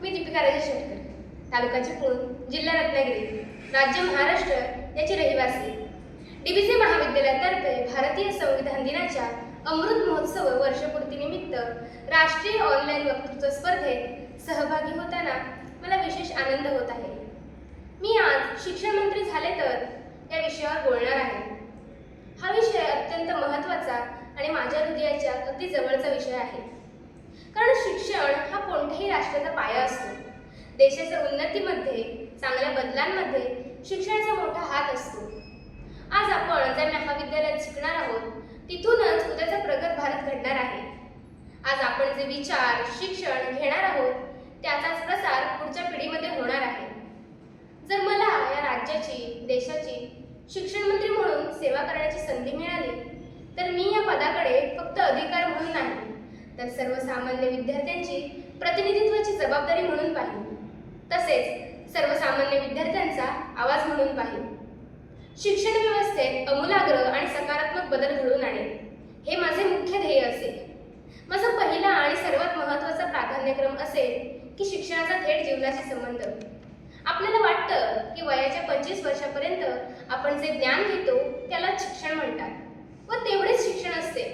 मी दीपिका राजा शेटकर, तालुका चिपळूण, जिल्हा रत्नागिरी, राज्य महाराष्ट्र याची रहिवासी. डीबीसी महाविद्यालयातर्फे भारतीय संविधान दिनाच्या अमृत महोत्सव वर्षपूर्तीनिमित्त राष्ट्रीय ऑनलाईन वक्तृत्व स्पर्धेत सहभागी होताना मला विशेष आनंद होत आहे. मी आज शिक्षण मंत्री झाले तर या विषयावर बोलणार आहे. हा विषय अत्यंत महत्त्वाचा आणि माझ्या हृदयाच्या अगदी जवळचा विषय आहे. कारण शिक्षण हा कोणत्याही राष्ट्राचा पाया असतो. देशाच्या उन्नतीमध्ये, चांगल्या बदलांमध्ये शिक्षणाचा मोठा हात असतो. आज आपण ज्या महाविद्यालयात शिकणार आहोत तिथूनच उद्याचा प्रगत भारत घडणार आहे. आज आपण जे विचार, शिक्षण घेणार आहोत त्याचाच प्रसार पुढच्या पिढीमध्ये होणार आहे. जर मला या राज्याची, देशाची शिक्षण मंत्री म्हणून सेवा करण्याची संधी मिळाली तर मी या पदाकडे फक्त अधिकार म्हणून नाही तर सर्वसामान्य विद्यार्थ्यांची प्रतिनिधित्वाची जबाबदारी म्हणून पाहिली. तसेच सर्वसामान्य विद्यार्थ्यांचा आवाज म्हणून पाहिली. शिक्षण व्यवस्थेत आमूलाग्र आणि सकारात्मक बदल घडवून आणेल हे माझे मुख्य ध्येय असेल. माझा पहिला आणि सर्वात महत्त्वाचा प्राधान्यक्रम असेल की शिक्षणाचा थेट जीवनाशी संबंध. आपल्याला वाटतं की वयाच्या 25 वर्षापर्यंत आपण जे ज्ञान घेतो त्याला शिक्षण म्हणतात व तेवढेच शिक्षण असते.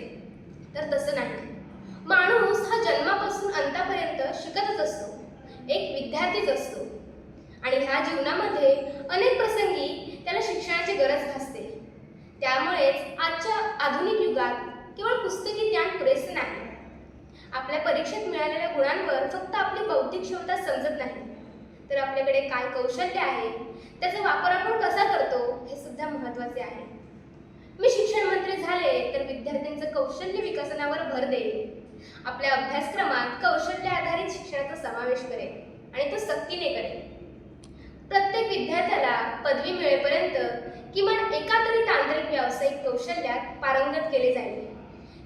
तर तसं नाही. माणूस हा जन्मापासून अंतापर्यंत शिकतच असतो, एक विद्यार्थीच असतो आणि ह्या जीवनामध्ये अनेक प्रसंगी त्याला शिक्षणाची गरज भासते. त्यामुळेच आजच्या आधुनिक युगात केवळ पुस्तकी ज्ञान पुरेसे नाही. आपल्या परीक्षेत मिळालेल्या गुणांवर फक्त आपली बौद्धिक क्षमता समजत नाही तर आपल्याकडे काय कौशल्य आहे, त्याचा वापर आपण कसा करतो हे सुद्धा महत्त्वाचे आहे. मी शिक्षण मंत्री झाले तर विद्यार्थ्यांचं कौशल्य विकसनावर भर देईल. आपल्या अभ्यासक्रमात कौशल्य आधारित शिक्षणाचा समावेश करेल आणि तो सक्तीने करेल. प्रत्येक विद्यार्थ्याला पदवी मिळेपर्यंत किमान एका तरी तांत्रिक व्यावसायिक कौशल्यात पारंगत केले जाईल.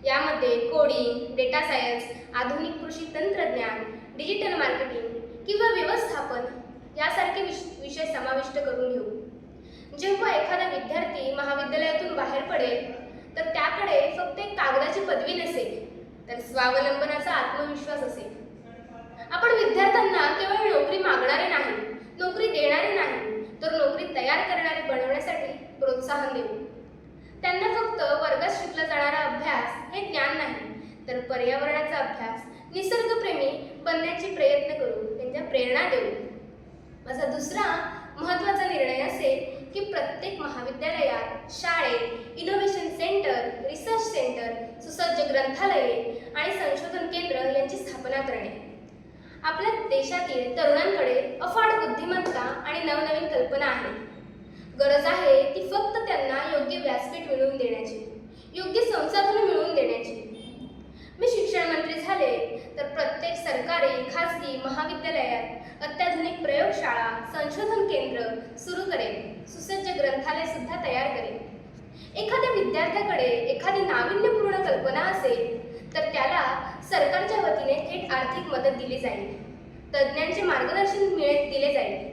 यामध्ये कोडिंग, डेटा सायन्स, आधुनिक कृषी तंत्रज्ञान, डिजिटल मार्केटिंग किंवा व्यवस्थापन यासारखे विषय समाविष्ट करून घेऊ. जेव्हा एखादा विद्यार्थी महाविद्यालयातून बाहेर पडेल तर त्याकडे फक्त एक कागदाची पदवी नसेल तर स्वावलंबनाचा आत्मविश्वास असेल. आपण विद्यार्थ्यांना केवळ नोकरी मागणारे नाही, नोकरी देणारे नाही तर नोकरी तयार करणारे बनवण्यासाठी प्रोत्साहन देऊ. त्यांना फक्त वर्गात शिकला जाणारा अभ्यास हे ज्ञान नाही तर पर्यावरणाचा अभ्यास, निसर्गप्रेमी बनण्याचे प्रयत्न करू, त्यांच्या प्रेरणा देऊ. माझा दुसरा महत्त्वाचा निर्णय असेल की प्रत्येक महाविद्यालयात, शाळेत इनोव्हेशन सेंटर, रिसर्च सेंटर, सुसज्ज ग्रंथालये आणि संशोधन केंद्र यांची स्थापना करणे. आपल्या देशातील तरुणांकडे अफाट बुद्धिमत्ता आणि नवनवीन कल्पना आहे. गरज आहे ती फक्त त्यांना योग्य व्यासपीठ मिळवून देण्याची, योग्य संसाधने मिळवून देण्याची. मी शिक्षण मंत्री झाले तर प्रत्येक सरकारी, खासगी महाविद्यालयात अत्याधुनिक प्रयोगशाळा, संशोधन केंद्र सुरू करेन. सुसज्ज ग्रंथालय सुद्धा तयार करेन. एखाद्या विद्यार्थ्याकडे एखादी नाविन्यपूर्ण कल्पना असेल तर त्याला सरकारच्या वतीने थेट आर्थिक मदत दिली जाईल. तज्ज्ञांचे मार्गदर्शन दिले जाईल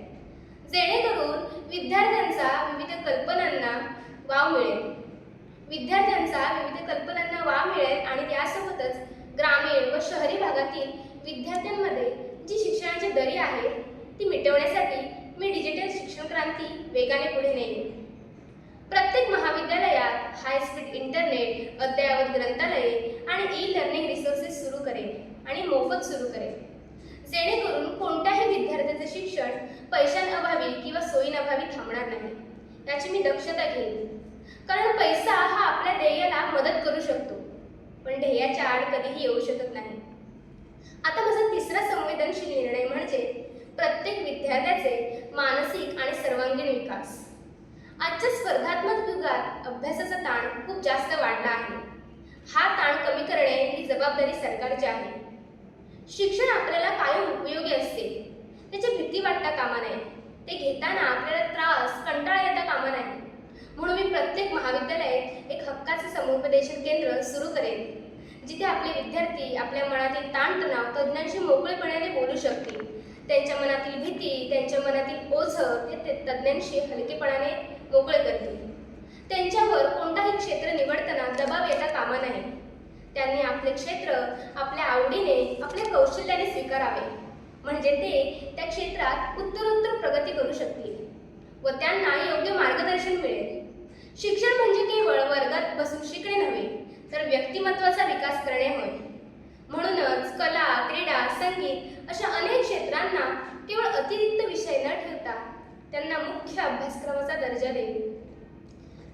जेणेकरून विद्यार्थ्यांचा विविध कल्पनांना वाव मिळेल आणि त्यासोबतच ग्रामीण व शहरी भागातील विद्यार्थ्यांमध्ये जी शिक्षणाची दरी आहे ती मिटवण्यासाठी मी डिजिटल शिक्षण क्रांती वेगाने पुढे नेईन. प्रत्येक महाविद्यालयात हाय स्पीड इंटरनेट, अद्ययावत ग्रंथालये आणि ई-लर्निंग रिसोर्सेस सुरू करेन आणि मोफत सुरू करेन जेणेकरून कोणत्याही विद्यार्थ्याचे शिक्षण पैशांअभावी किंवा सोयींअभावी थांबणार नाही. याची मी दक्षता घेईन. कारण पैसा हा आपल्या ध्येयाला मदत करू शकतो पण ध्येयाच्या आड कधीही येऊ शकत नाही. आता माझा तिसरा संवेदनशील निर्णय म्हणजे प्रत्येक विद्यार्थ्याचे मानसिक आणि सर्वांगीण विकास. आजच्या स्पर्धात्मक युगात अभ्यासाचा ताण खूप जास्त वाढला आहे. हा ताण कमी करणे ही जबाबदारी सरकारची आहे. शिक्षण आपल्याला कायम उपयोगी असते, त्याची भीती वाटता कामा नये. ते घेताना आपल्याला त्रास, कंटाळा येता कामा नाही. म्हणून मी प्रत्येक महाविद्यालयात एक हक्काचे समुपदेशन केंद्र सुरू करेन जिथे आपले विद्यार्थी आपल्या मनातील ताणतणाव तज्ज्ञांशी मोकळेपणाने बोलू शकतील. त्यांच्या मनातील भीती, त्यांच्या मनातील ओझं हे तज्ज्ञांशी हलकेपणाने मोकळे करतील. त्यांच्यावर कोणताही क्षेत्र निवडताना दबाव येता कामा नाही. त्यांनी आपले क्षेत्र आपल्या आवडीने, आपल्या कौशल्याने स्वीकारावे. म्हणजे ते त्या क्षेत्रात उत्तरोत्तर प्रगती करू शकतील व त्यांना योग्य मार्गदर्शन मिळेल. शिक्षण म्हणजे केवळ वर्गात बसून शिकणे नव्हे, तर व्यक्तिमत्वाचा विकास करणे होय. म्हणूनच कला, क्रीडा, संगीत अशा अनेक क्षेत्रांना केवळ अतिरिक्त विषय न ठेवता त्यांना मुख्य अभ्यासक्रमाचा दर्जा देईल.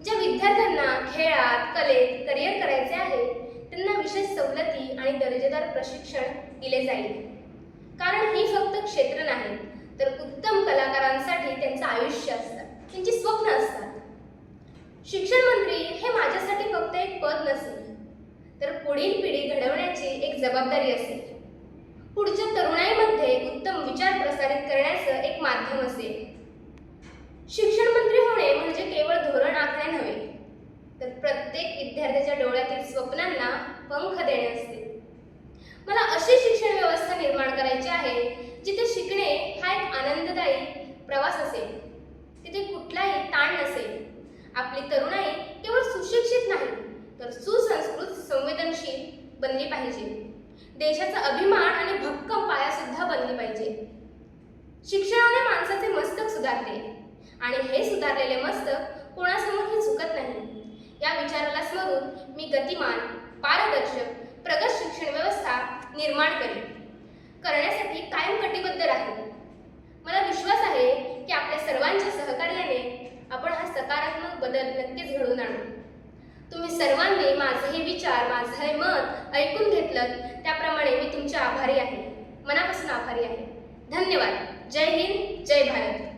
ज्या विद्यार्थ्यांना खेळात, कलेत करिअर करायचे आहे, त्यांना विशेष सवलती आणि दर्जेदार प्रशिक्षण दिले जाईल. कारण ही फक्त क्षेत्र नाही, तर उत्तम कलाकारांसाठी त्यांचं आयुष्य असतात, त्यांची स्वप्न असतात. शिक्षण मंत्री हे माझ्यासाठी फक्त एक पद नसेल, तर पुढील पिढी घडवण्याची एक जबाबदारी असेल. पुढच्या तरुणाईमध्ये उत्तम विचार प्रसारित करण्याचं एक माध्यम असेल. शिक्षण मंत्री होणे म्हणजे केवळ धोरण आखणे नव्हे, तर प्रत्येक विद्यार्थ्याच्या डोळ्यातील स्वप्नांना पंख देणे असते. मला अशी शिक्षण व्यवस्था निर्माण करायची आहे जिथे शिकणे हा एक आनंददायी प्रवास असेल, तिथे कुठलाही ताण नसेल. आपली तरुणाई केवळ सुशिक्षित नाही, तर सुसंस्कृत, संवेदनशील बनली पाहिजे. देशाचा अभिमान आणि भक्कम पाया सुद्धा बनली पाहिजे. शिक्षणाने माणसाचे मस्तक सुधारते आणि हे सुधारलेले मस्तक कोणासमोरही झुकत नाही. या विचाराला स्मरून मी गतिमान, पारदर्शक, प्रगत शिक्षण व्यवस्था निर्माण करण्यासाठी कायम कटिबद्ध राहील. मला विश्वास आहे की आपल्या सर्वांच्या सहकार्याने आपण हा सकारात्मक बदल नक्कीच घडवून आणू. तुम्ही सर्वांनी माझे हे विचार, माझं हे मत ऐकून घेतलं, त्याप्रमाणे मी तुमचे आभारी आहे, मनापासून आभारी आहे. धन्यवाद. जय हिंद, जय भारत.